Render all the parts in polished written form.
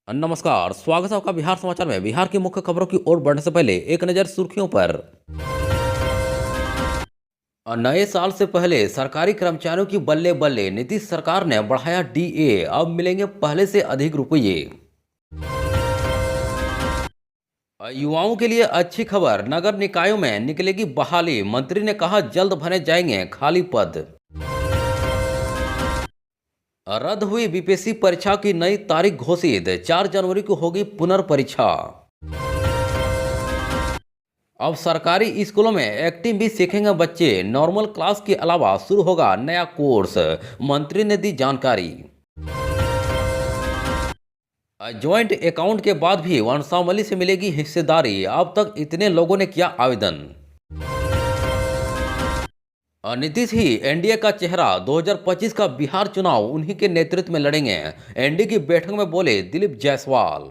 नमस्कार, स्वागत है आपका बिहार समाचार में। बिहार की मुख्य खबरों की ओर बढ़ने से पहले एक नज़र सुर्खियों पर। नए साल से पहले सरकारी कर्मचारियों की बल्ले बल्ले, नीतीश सरकार ने बढ़ाया डीए, अब मिलेंगे पहले से अधिक रुपये। युवाओं के लिए अच्छी खबर, नगर निकायों में निकलेगी बहाली, मंत्री ने कहा जल्द भरे जाएंगे खाली पद। रद्द हुई बीपीएससी परीक्षा की नई तारीख घोषित, 4 जनवरी को होगी पुनर्परीक्षा। अब सरकारी स्कूलों में एक्टिंग भी सीखेंगे बच्चे, नॉर्मल क्लास के अलावा शुरू होगा नया कोर्स, मंत्री ने दी जानकारी। ज्वाइंट अकाउंट के बाद भी वंशावली से मिलेगी हिस्सेदारी, अब तक इतने लोगों ने किया आवेदन। नीतीश ही एनडीए का चेहरा, 2025 का बिहार चुनाव उन्हीं के नेतृत्व में लड़ेंगे, एनडीए की बैठक में बोले दिलीप जायसवाल।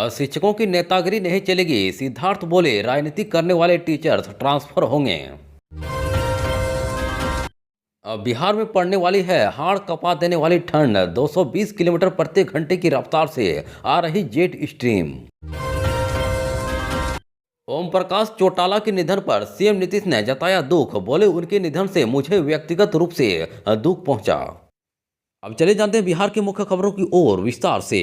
शिक्षकों की नेतागिरी नहीं चलेगी, सिद्धार्थ बोले राजनीति करने वाले टीचर्स ट्रांसफर होंगे। बिहार में पड़ने वाली है हाड़ कपा देने वाली ठंड, 220 किलोमीटर प्रति घंटे की रफ्तार से आ रही जेट स्ट्रीम। ओम प्रकाश चौटाला के निधन पर सीएम नीतीश ने जताया दुख, बोले उनके निधन से मुझे व्यक्तिगत रूप से दुख पहुंचा। अब चले जानते हैं बिहार की मुख्य खबरों की ओर विस्तार से।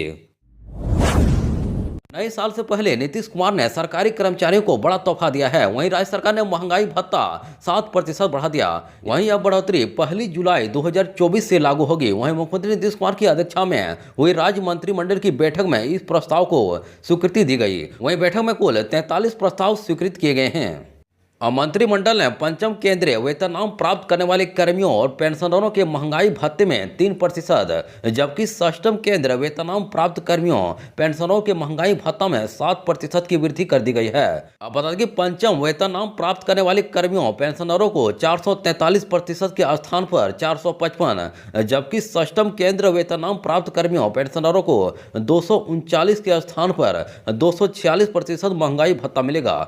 नए साल से पहले नीतीश कुमार ने सरकारी कर्मचारियों को बड़ा तोहफा दिया है। वहीं राज्य सरकार ने महंगाई भत्ता 7% बढ़ा दिया। वहीं अब बढ़ोतरी 1 जुलाई 2024 से लागू होगी। वहीं मुख्यमंत्री नीतीश कुमार की अध्यक्षता में हुई राज्य मंत्रिमंडल की बैठक में इस प्रस्ताव को स्वीकृति दी गई। वहीं बैठक में कुल 43 प्रस्ताव स्वीकृत किए गए हैं। मंत्रिमंडल ने पंचम केंद्रीय वेतनमान प्राप्त करने वाले कर्मियों और पेंशनरों के महंगाई भत्ते में 3%, जबकि षष्ठम केंद्र वेतनमान प्राप्त कर्मियों पेंशनरों के महंगाई भत्ता में 7% की वृद्धि कर दी गई है। अब बता दें कि पंचम वेतनमान प्राप्त करने वाले कर्मियों पेंशनरों को 443% के स्थान पर 455, जबकि षष्ठम केंद्र वेतनमान प्राप्त कर्मियों पेंशनरों को 239 के स्थान पर 246% महंगाई भत्ता मिलेगा।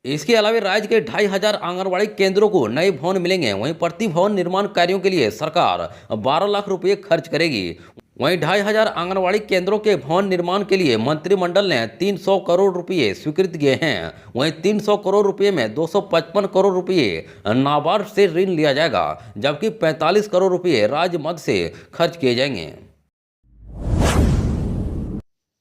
इसके अलावा राज्य के 2,500 आंगनबाड़ी केंद्रों को नए भवन मिलेंगे। वहीं प्रति भवन निर्माण कार्यों के लिए सरकार 12 लाख रुपए खर्च करेगी। वहीं 2,500 आंगनबाड़ी केंद्रों के भवन निर्माण के लिए मंत्रिमंडल ने 300 करोड़ रुपए स्वीकृत किए हैं। वहीं 300 करोड़ रुपए में 255 करोड़ रुपए नाबार्ड से ऋण लिया जाएगा, जबकि 45 करोड़ रुपए राज्य मद से खर्च किए जाएंगे।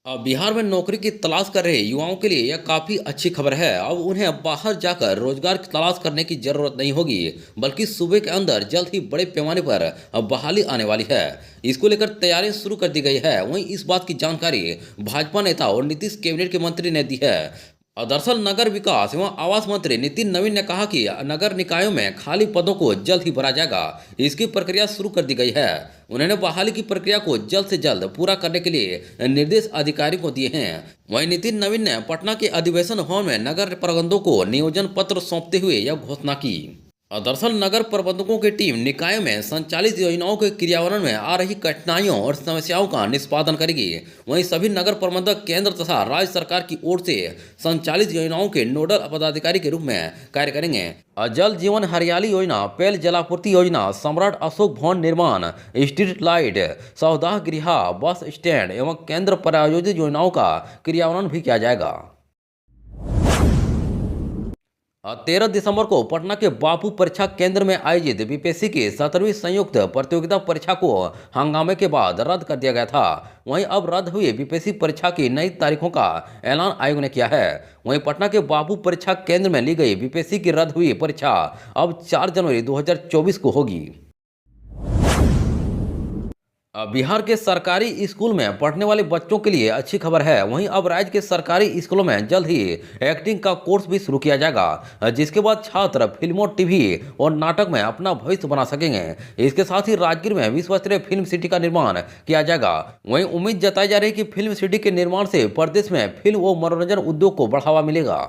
अब बिहार में नौकरी की तलाश कर रहे युवाओं के लिए यह काफ़ी अच्छी खबर है। अब उन्हें बाहर जाकर रोजगार की तलाश करने की जरूरत नहीं होगी, बल्कि सूबे के अंदर जल्द ही बड़े पैमाने पर अब बहाली आने वाली है। इसको लेकर तैयारियां शुरू कर दी गई है। वहीं इस बात की जानकारी भाजपा नेता और नीतीश कैबिनेट के मंत्री ने दी है। दरअसल नगर विकास एवं आवास मंत्री नितिन नवीन ने कहा कि नगर निकायों में खाली पदों को जल्द ही भरा जाएगा। इसकी प्रक्रिया शुरू कर दी गई है। उन्होंने बहाली की प्रक्रिया को जल्द से जल्द पूरा करने के लिए निर्देश अधिकारियों को दिए हैं। वहीं नितिन नवीन ने पटना के अधिवेशन भवन में नगर प्रबंधकों को नियोजन पत्र सौंपते हुए यह घोषणा की। दरअसल नगर प्रबंधकों की टीम निकायों में संचालित योजनाओं के क्रियान्वयन में आ रही कठिनाइयों और समस्याओं का निष्पादन करेगी। वहीं सभी नगर प्रबंधक केंद्र तथा राज्य सरकार की ओर से संचालित योजनाओं के नोडल पदाधिकारी के रूप में कार्य करेंगे। जल जीवन हरियाली योजना, पेय जलापूर्ति योजना, सम्राट अशोक भवन निर्माण, स्ट्रीट लाइट, सौदाह गृह, बस स्टैंड एवं केंद्र प्रायोजित योजनाओं का क्रियान्वयन भी किया जाएगा। 13 दिसंबर को पटना के बापू परीक्षा केंद्र में आयोजित बीपीएससी की 17वीं संयुक्त प्रतियोगिता परीक्षा को हंगामे के बाद रद्द कर दिया गया था। वहीं अब रद्द हुई बीपीएससी परीक्षा की नई तारीखों का ऐलान आयोग ने किया है। वहीं पटना के बापू परीक्षा केंद्र में ली गई बीपीएससी की रद्द हुई परीक्षा अब 4 जनवरी 2024 को होगी। बिहार के सरकारी स्कूल में पढ़ने वाले बच्चों के लिए अच्छी खबर है। वहीं अब राज्य के सरकारी स्कूलों में जल्द ही एक्टिंग का कोर्स भी शुरू किया जाएगा, जिसके बाद छात्र फिल्मों, टीवी और नाटक में अपना भविष्य बना सकेंगे। इसके साथ ही राजगीर में विश्व स्तरीय फिल्म सिटी का निर्माण किया जाएगा। वहीं उम्मीद जताई जा रही है कि फिल्म सिटी के निर्माण से प्रदेश में फिल्म व मनोरंजन उद्योग को बढ़ावा मिलेगा।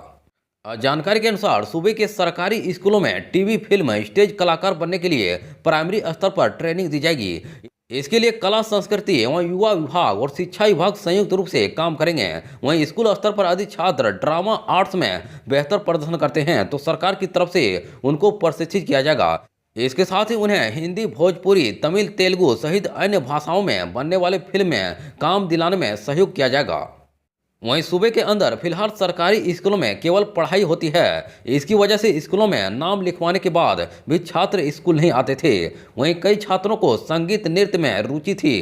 जानकारी के अनुसार सूबे के सरकारी स्कूलों में टीवी, फिल्म, स्टेज कलाकार बनने के लिए प्राइमरी स्तर पर ट्रेनिंग दी जाएगी। इसके लिए कला, संस्कृति एवं युवा विभाग और शिक्षा विभाग संयुक्त रूप से काम करेंगे। वहीं स्कूल स्तर पर यदि छात्र ड्रामा आर्ट्स में बेहतर प्रदर्शन करते हैं तो सरकार की तरफ से उनको प्रशिक्षित किया जाएगा। इसके साथ ही उन्हें हिंदी, भोजपुरी, तमिल, तेलुगु सहित अन्य भाषाओं में बनने वाले फिल्म में काम दिलाने में सहयोग किया जाएगा। वहीं सूबे के अंदर फिलहाल सरकारी स्कूलों में केवल पढ़ाई होती है। इसकी वजह से स्कूलों में नाम लिखवाने के बाद भी छात्र स्कूल नहीं आते थे। वहीं कई छात्रों को संगीत नृत्य में रुचि थी,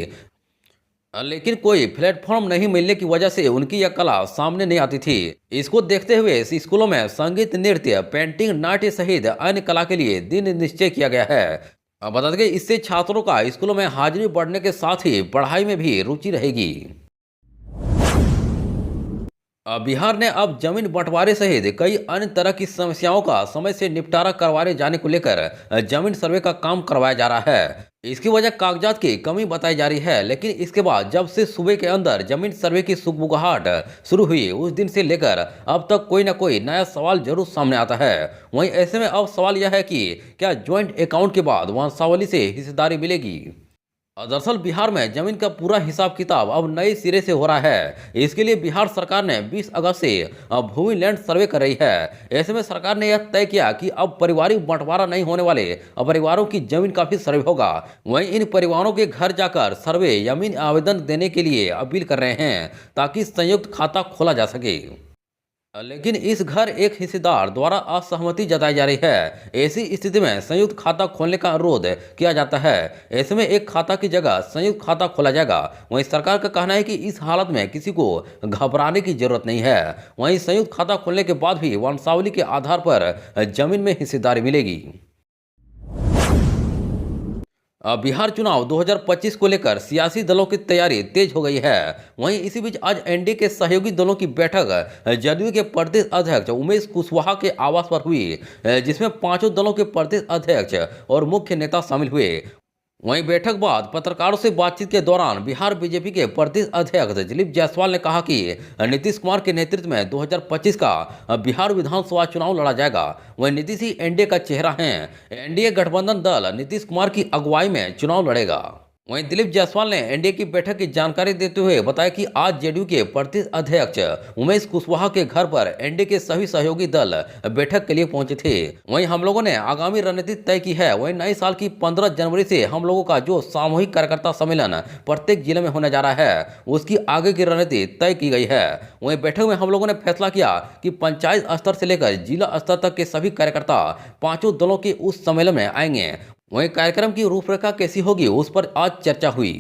लेकिन कोई प्लेटफॉर्म नहीं मिलने की वजह से उनकी यह कला सामने नहीं आती थी। इसको देखते हुए इस स्कूलों में संगीत, नृत्य, पेंटिंग, नाट्य सहित अन्य कला के लिए दिन निश्चय किया गया है। अब बता दें कि इससे छात्रों का स्कूलों में हाजिरी बढ़ने के साथ ही पढ़ाई में भी रुचि रहेगी। बिहार ने अब जमीन बंटवारे सहित कई अन्य तरह की समस्याओं का समय से निपटारा करवाए जाने को लेकर जमीन सर्वे का काम करवाया जा रहा है। इसकी वजह कागजात की कमी बताई जा रही है, लेकिन इसके बाद जब से सूबे के अंदर जमीन सर्वे की सुगबुगाहट शुरू हुई, उस दिन से लेकर अब तक कोई न कोई नया सवाल जरूर सामने आता है। वहीं ऐसे में अब सवाल यह है कि क्या ज्वाइंट अकाउंट के बाद वंशावली से हिस्सेदारी मिलेगी। दरअसल बिहार में जमीन का पूरा हिसाब किताब अब नए सिरे से हो रहा है। इसके लिए बिहार सरकार ने 20 अगस्त से भूमि लैंड सर्वे कर रही है। ऐसे में सरकार ने यह तय किया कि अब पारिवारिक बंटवारा नहीं होने वाले परिवारों की जमीन का भी सर्वे होगा। वहीं इन परिवारों के घर जाकर सर्वे जमीन आवेदन देने के लिए अपील कर रहे हैं ताकि संयुक्त खाता खोला जा सके। लेकिन इस घर एक हिस्सेदार द्वारा असहमति जताई जा रही है। ऐसी स्थिति में संयुक्त खाता खोलने का अनुरोध किया जाता है। ऐसे में एक खाता की जगह संयुक्त खाता खोला जाएगा। वहीं सरकार का कहना है कि इस हालत में किसी को घबराने की जरूरत नहीं है। वहीं संयुक्त खाता खोलने के बाद भी वंशावली के आधार पर जमीन में हिस्सेदारी मिलेगी। बिहार चुनाव 2025 को लेकर सियासी दलों की तैयारी तेज हो गई है। वहीं इसी बीच आज एनडीए के सहयोगी दलों की बैठक जदयू के प्रदेश अध्यक्ष उमेश कुशवाहा के आवास पर हुई, जिसमें पांचों दलों के प्रदेश अध्यक्ष और मुख्य नेता शामिल हुए। वहीं बैठक बाद पत्रकारों से बातचीत के दौरान बिहार बीजेपी के प्रदेश अध्यक्ष दिलीप जायसवाल ने कहा कि नीतीश कुमार के नेतृत्व में 2025 का बिहार विधानसभा चुनाव लड़ा जाएगा। वहीं नीतीश ही एनडीए का चेहरा है। एनडीए गठबंधन दल नीतीश कुमार की अगुवाई में चुनाव लड़ेगा। वहीं दिलीप जायसवाल ने एनडीए की बैठक की जानकारी देते हुए बताया कि आज जेडीयू के प्रदेश अध्यक्ष उमेश कुशवाहा के घर पर एनडीए के सभी सहयोगी दल बैठक के लिए पहुंचे थे। वहीं हम लोगों ने आगामी रणनीति तय की है। वहीं नए साल की 15 जनवरी से हम लोगों का जो सामूहिक कार्यकर्ता सम्मेलन प्रत्येक जिले में होने जा रहा है, उसकी आगे की रणनीति तय की गई है। वहीं बैठक में हम लोगों ने फैसला किया कि पंचायत स्तर से लेकर जिला स्तर तक के सभी कार्यकर्ता पांचों दलों के उस सम्मेलन में आएंगे। वहीं कार्यक्रम की रूपरेखा कैसी होगी, उस पर आज चर्चा हुई।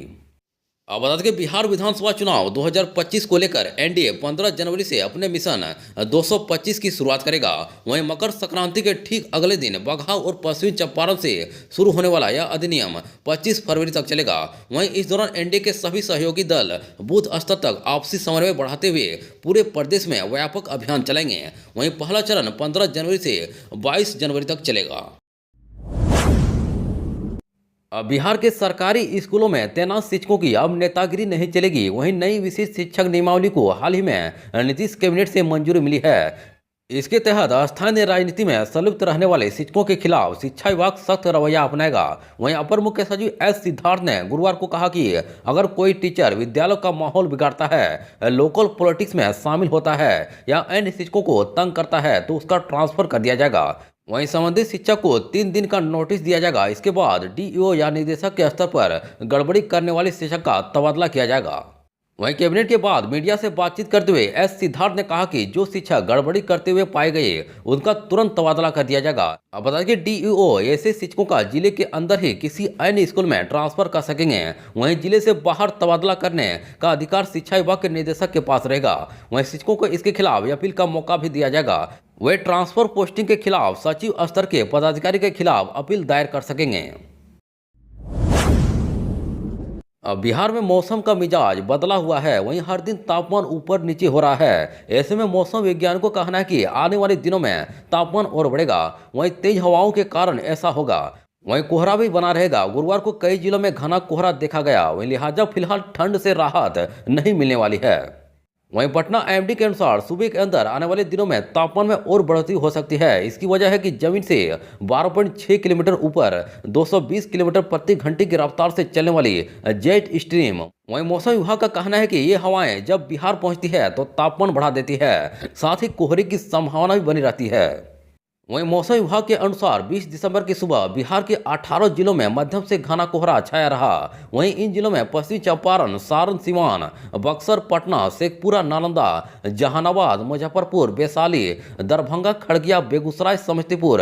अब बता दें कि बिहार विधानसभा चुनाव 2025 को लेकर एनडीए 15 जनवरी से अपने मिशन 225 की शुरुआत करेगा। वहीं मकर संक्रांति के ठीक अगले दिन बघाव और पश्चिमी चंपारण से शुरू होने वाला यह अधिनियम 25 फरवरी तक चलेगा। वहीं इस दौरान एनडीए के सभी सहयोगी दल बूथ स्तर तक आपसी समन्वय बढ़ाते हुए पूरे प्रदेश में व्यापक अभियान चलाएंगे। वहीं पहला चरण 15 जनवरी से 22 जनवरी तक चलेगा। बिहार के सरकारी स्कूलों में तैनात शिक्षकों की अब नेतागिरी नहीं चलेगी। वहीं नई विशेष शिक्षक नियमावली को हाल ही में नीतीश कैबिनेट से मंजूरी मिली है। इसके तहत स्थानीय राजनीति में संलिप्त रहने वाले शिक्षकों के खिलाफ शिक्षा विभाग सख्त रवैया अपनाएगा। वहीं अपर मुख्य सचिव एस सिद्धार्थ ने गुरुवार को कहा कि अगर कोई टीचर विद्यालय का माहौल बिगाड़ता है, लोकल पॉलिटिक्स में शामिल होता है या अन्य शिक्षकों को तंग करता है तो उसका ट्रांसफर कर दिया जाएगा। वहीं संबंधित शिक्षक को 3 दिन का नोटिस दिया जाएगा। इसके बाद डीईओ या निदेशक के स्तर पर गड़बड़ी करने वाले शिक्षक का तबादला किया जाएगा। वहीं कैबिनेट के बाद मीडिया से बातचीत करते हुए एस सिद्धार्थ ने कहा कि जो शिक्षक गड़बड़ी करते हुए पाए गए उनका तुरंत तबादला कर दिया जाएगा। अब बता दें कि डीईओ ऐसे शिक्षकों का जिले के अंदर ही किसी अन्य स्कूल में ट्रांसफर कर सकेंगे। वहीं जिले से बाहर तबादला करने का अधिकार शिक्षा विभाग के निदेशक के पास रहेगा। वहीं शिक्षकों को इसके खिलाफ अपील का मौका भी दिया जाएगा। वे ट्रांसफर पोस्टिंग के खिलाफ सचिव स्तर के पदाधिकारी के खिलाफ अपील दायर कर सकेंगे। अब बिहार में मौसम का मिजाज बदला हुआ है। वहीं हर दिन तापमान ऊपर नीचे हो रहा है। ऐसे में मौसम वैज्ञानिकों का कहना है कि आने वाले दिनों में तापमान और बढ़ेगा। वहीं तेज हवाओं के कारण ऐसा होगा। वहीं कोहरा भी बना रहेगा। गुरुवार को कई जिलों में घना कोहरा देखा गया। वहीं लिहाजा फिलहाल ठंड से राहत नहीं मिलने वाली है। वहीं पटना एमडी के अनुसार सूबे के अंदर आने वाले दिनों में तापमान में और बढ़ोतरी हो सकती है। इसकी वजह है कि जमीन से 12.6 किलोमीटर ऊपर 220 किलोमीटर प्रति घंटे की रफ्तार से चलने वाली जेट स्ट्रीम। वहीं मौसम विभाग का कहना है कि ये हवाएं जब बिहार पहुंचती है तो तापमान बढ़ा देती है, साथ ही कोहरे की संभावना भी बनी रहती है। वहीं मौसम विभाग के अनुसार 20 दिसंबर की सुबह बिहार के 18 जिलों में मध्यम से घना कोहरा छाया रहा। वहीं इन जिलों में पश्चिमी चंपारण, सारण, सीवान, बक्सर, पटना, शेखपुरा, नालंदा, जहानाबाद, मुजफ्फरपुर, वैशाली, दरभंगा, खगड़िया, बेगूसराय, समस्तीपुर,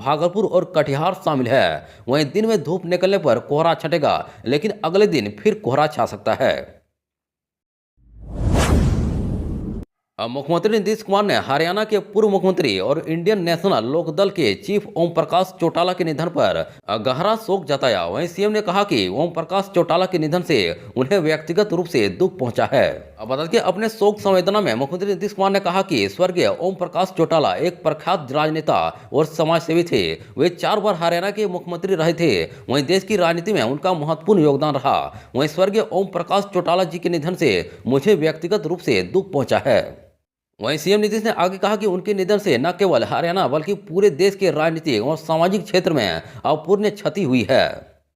भागलपुर और कटिहार शामिल है। वहीं दिन में धूप निकलने पर कोहरा छटेगा, लेकिन अगले दिन फिर कोहरा छा सकता है। अब मुख्यमंत्री नीतीश कुमार ने हरियाणा के पूर्व मुख्यमंत्री और इंडियन नेशनल लोकदल के चीफ ओम प्रकाश चौटाला के निधन पर गहरा शोक जताया। वहीं सीएम ने कहा कि ओम प्रकाश चौटाला के निधन से उन्हें व्यक्तिगत रूप से दुख पहुंचा है। अब बता दें कि अपने शोक संवेदना में मुख्यमंत्री नीतीश कुमार ने कहा कि स्वर्गीय ओम प्रकाश चौटाला एक प्रख्यात राजनेता और समाजसेवी थे। वे 4 बार हरियाणा के मुख्यमंत्री रहे थे। वहीं देश की राजनीति में उनका महत्वपूर्ण योगदान रहा। वहीं स्वर्गीय ओम प्रकाश चौटाला जी के निधन से मुझे व्यक्तिगत रूप से दुख पहुंचा है। वहीं सीएम नीतीश ने आगे कहा कि उनके निधन से न केवल हरियाणा बल्कि पूरे देश के राजनीतिक और सामाजिक क्षेत्र में अपूरणीय क्षति हुई है।